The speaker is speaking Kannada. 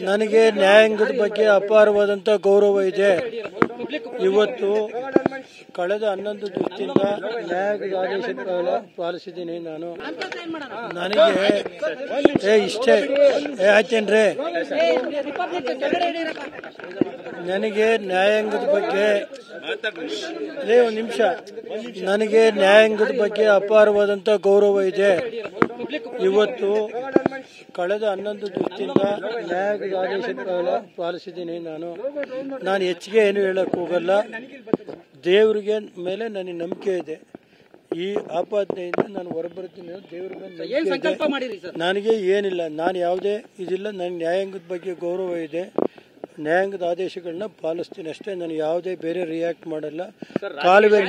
ನನಗೆ ನ್ಯಾಯಾಂಗದ ಬಗ್ಗೆ ಅಪಾರವಾದಂಥ ಗೌರವ ಇದೆ. ಇವತ್ತು ಕಳೆದ 11 ದಿವಸದಿಂದ ನ್ಯಾಯಾಂಗದ ಆದೇಶ ಪಾಲಿಸಿದ್ದೀನಿ. ನನಗೆ ಇಷ್ಟೇ ಆಯ್ತೇನ್ರಿ. ನನಗೆ ನ್ಯಾಯಾಂಗದ ಬಗ್ಗೆ ಒಂದು ನಿಮಿಷ. ನನಗೆ ನ್ಯಾಯಾಂಗದ ಬಗ್ಗೆ ಅಪಾರವಾದಂಥ ಗೌರವ ಇದೆ. ಇವತ್ತು ಕಳೆದ 11 ದಿವಸದಿಂದ ನ್ಯಾಯಾಂಗದ ಆದೇಶ ಪಾಲಿಸಿದ್ದೀನಿ. ನಾನು ಹೆಚ್ಚಿಗೆ ಏನು ಹೇಳಕ್ ಹೋಗಲ್ಲ. ದೇವರಿಗೆ ಮೇಲೆ ನನಗೆ ನಂಬಿಕೆ ಇದೆ. ಈ ಆಪಾದನೆಯಿಂದ ನಾನು ಹೊರಬರ್ತೀನಿ. ದೇವ್ರ ಮೇಲೆ ನನಗೆ ಏನಿಲ್ಲ, ನಾನು ಯಾವುದೇ ಇದಿಲ್ಲ. ನನಗೆ ನ್ಯಾಯಾಂಗದ ಬಗ್ಗೆ ಗೌರವ ಇದೆ. ನ್ಯಾಯಾಂಗದ ಆದೇಶಗಳನ್ನ ಪಾಲಿಸ್ತೀನಿ ಅಷ್ಟೇ. ನಾನು ಯಾವುದೇ ಬೇರೆ ರಿಯಾಕ್ಟ್ ಮಾಡಲ್ಲ. ಕಾಲುವೆ